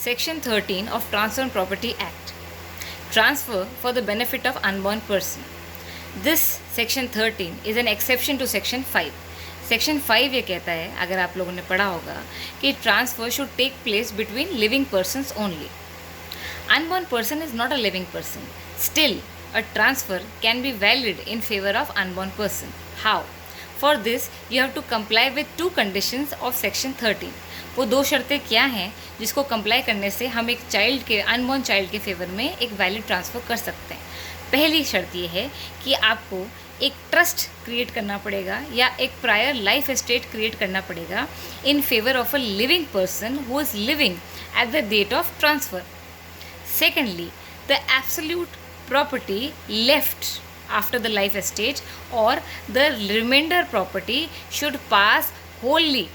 Section 13 of Transfer and Property Act. Transfer for the benefit of unborn person. This Section 13 is an exception to Section 5. Section 5 ये कहता है, अगर आप लोगों ने पढ़ा होगा, कि transfer should take place between living persons only. Unborn person is not a living person. Still, a transfer can be valid in favor of unborn person. How? For this, you have to comply with two conditions of Section 13. वो दो शर्तें क्या हैं जिसको comply करने से हम एक चाइल्ड के अनबॉर्न चाइल्ड के फेवर में एक वैलिड ट्रांसफ़र कर सकते हैं. पहली शर्त ये है कि आपको एक ट्रस्ट क्रिएट करना पड़ेगा या एक प्रायर लाइफ एस्टेट क्रिएट करना पड़ेगा in favour of a living person who is living at the date of transfer. Secondly, the absolute property left after the life estate or the remainder property should pass wholly,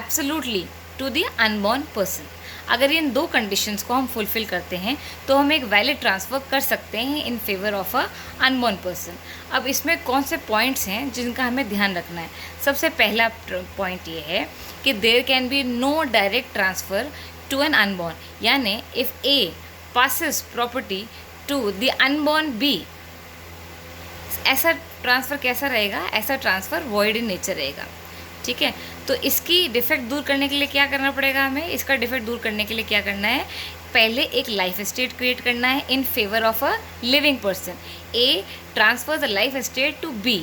absolutely to the unborn person. अगर इन दो conditions को हम fulfil करते हैं तो हम एक valid transfer कर सकते हैं इन favour of a unborn person. अब इसमें कौन से पॉइंट्स हैं जिनका हमें ध्यान रखना है. सबसे पहला पॉइंट ये है कि there can be no direct transfer to an unborn, यानी if A passes property to the unborn B, ऐसा ट्रांसफ़र कैसा रहेगा? ऐसा ट्रांसफ़र void in nature रहेगा. ठीक है, तो इसकी डिफेक्ट दूर करने के लिए क्या करना पड़ेगा हमें? इसका डिफेक्ट दूर करने के लिए क्या करना है? पहले एक लाइफ एस्टेट क्रिएट करना है in favour of a living person. A transfer the life estate to B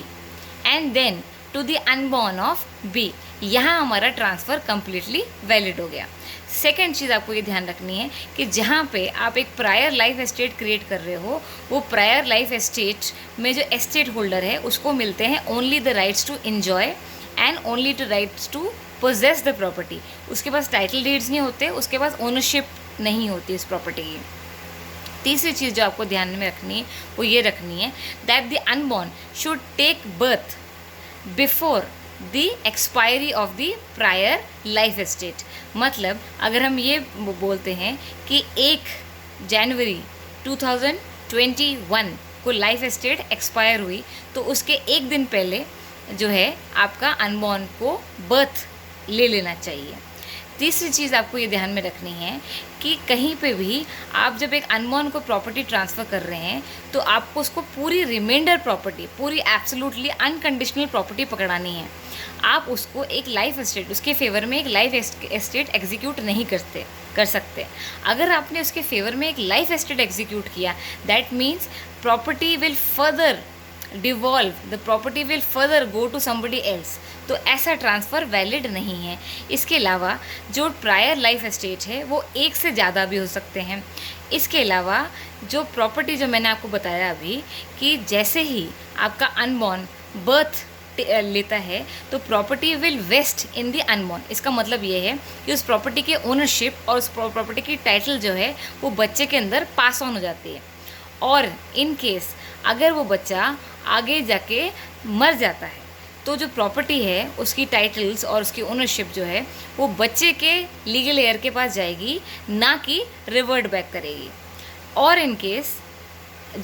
and then to the unborn of B. यहाँ हमारा ट्रांसफ़र कम्प्लीटली वैलिड हो गया. सेकेंड चीज़ आपको ये ध्यान रखनी है कि जहाँ पे आप एक प्रायर लाइफ एस्टेट क्रिएट कर रहे हो, वो प्रायर लाइफ एस्टेट में जो एस्टेट होल्डर है उसको मिलते हैं only the rights to enjoy and only to rights to possess the property. उसके पास टाइटल डीड्स नहीं होते, उसके पास ओनरशिप नहीं होती इस प्रॉपर्टी की. तीसरी चीज़ जो आपको ध्यान में रखनी है वो ये रखनी है that the unborn should take birth before the expiry of the prior life estate. मतलब अगर हम ये बोलते हैं कि 1 जनवरी 2021 को लाइफ एस्टेट एक्सपायर हुई तो उसके एक दिन पहले जो है आपका अनबॉर्न को बर्थ ले लेना चाहिए. तीसरी चीज़ आपको ये ध्यान में रखनी है कि कहीं पे भी आप जब एक अनबॉर्न को प्रॉपर्टी ट्रांसफ़र कर रहे हैं तो आपको उसको पूरी रिमाइंडर प्रॉपर्टी, पूरी एब्सोल्युटली अनकंडीशनल प्रॉपर्टी पकड़ानी है. आप उसको एक लाइफ एस्टेट, उसके फेवर में एक लाइफ एस्टेट एग्जीक्यूट नहीं कर सकते. अगर आपने उसके फेवर में एक लाइफ एस्टेट एग्जीक्यूट किया, that means property will further devolve, the property will further go to somebody else. तो ऐसा ट्रांसफ़र वैलिड नहीं है. इसके अलावा जो प्रायर लाइफ एस्टेट है वो एक से ज़्यादा भी हो सकते हैं. इसके अलावा जो प्रॉपर्टी जो मैंने आपको बताया अभी कि जैसे ही आपका अनबॉर्न बर्थ लेता है तो property will vest in the unborn. इसका मतलब ये है कि उस प्रॉपर्टी के ओनरशिप और उस प्रॉपर्टी की टाइटल जो है वो बच्चे के अंदर पास ऑन हो जाती है. और इन केस अगर वो बच्चा आगे जाके मर जाता है तो जो प्रॉपर्टी है उसकी टाइटल्स और उसकी ओनरशिप जो है वो बच्चे के लीगल हेयर के पास जाएगी, ना कि रिवर्ट बैक करेगी. और इन केस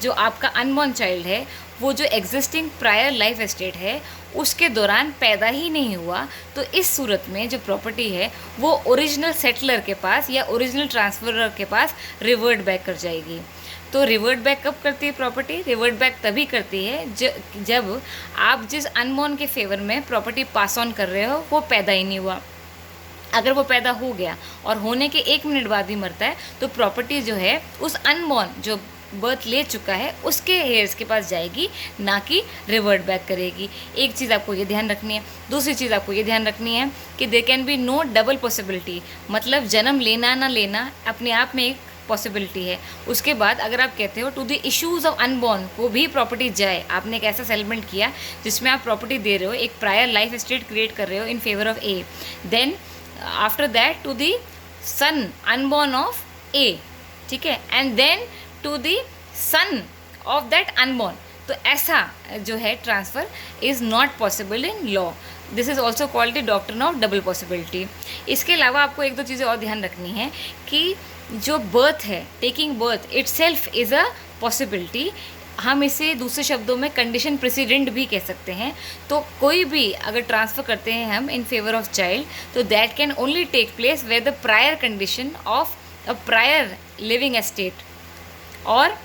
जो आपका अनबॉर्न चाइल्ड है वो जो एग्जिस्टिंग प्रायर लाइफ एस्टेट है उसके दौरान पैदा ही नहीं हुआ तो इस सूरत में जो प्रॉपर्टी है वो ओरिजिनल सेटलर के पास या ओरिजिनल ट्रांसफरर के पास रिवर्ट बैक कर जाएगी. तो रिवर्ट बैक कब करती है प्रॉपर्टी? रिवर्ट बैक तभी करती है जब आप जिस अनबॉर्न के फेवर में प्रॉपर्टी पास ऑन कर रहे हो वो पैदा ही नहीं हुआ. अगर वो पैदा हो गया और होने के 1 मिनट बाद ही मरता है तो प्रॉपर्टी जो है उस अनबॉर्न जो बर्थ ले चुका है उसके हेयर्स के पास जाएगी, ना कि रिवर्ट बैक करेगी. एक चीज़ आपको ये ध्यान रखनी है. दूसरी चीज़ आपको ये ध्यान रखनी है कि there can be no double possibility. मतलब जन्म लेना ना लेना अपने आप में एक पॉसिबिलिटी है. उसके बाद अगर आप कहते हो to the issues of unborn को भी प्रॉपर्टी जाए, आपने एक ऐसा सेटलमेंट किया जिसमें आप प्रॉपर्टी दे रहे हो, एक प्रायर लाइफ एस्टेट क्रिएट कर रहे हो in favour of A, then after that to the son unborn of A, ठीक है, and then to the son of that unborn. तो ऐसा जो है transfer is not possible in law. This is also called the doctrine of double possibility. इसके अलावा आपको एक दो चीज़ें और ध्यान रखनी है कि जो बर्थ है, taking birth itself is a possibility. हम इसे दूसरे शब्दों में कंडीशन प्रेसिडेंट भी कह सकते हैं. तो कोई भी अगर ट्रांसफ़र करते हैं हम इन फेवर ऑफ चाइल्ड तो that can only take place where the prior condition of a prior living estate और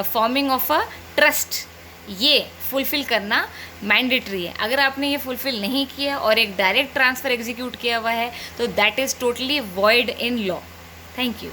फॉर्मिंग ऑफ अ ट्रस्ट, ये फुलफ़िल करना मैंडेटरी है। अगर आपने ये फुलफ़िल नहीं किया और एक डायरेक्ट ट्रांसफ़र एग्जीक्यूट किया हुआ है तो that is totally void in law. Thank you.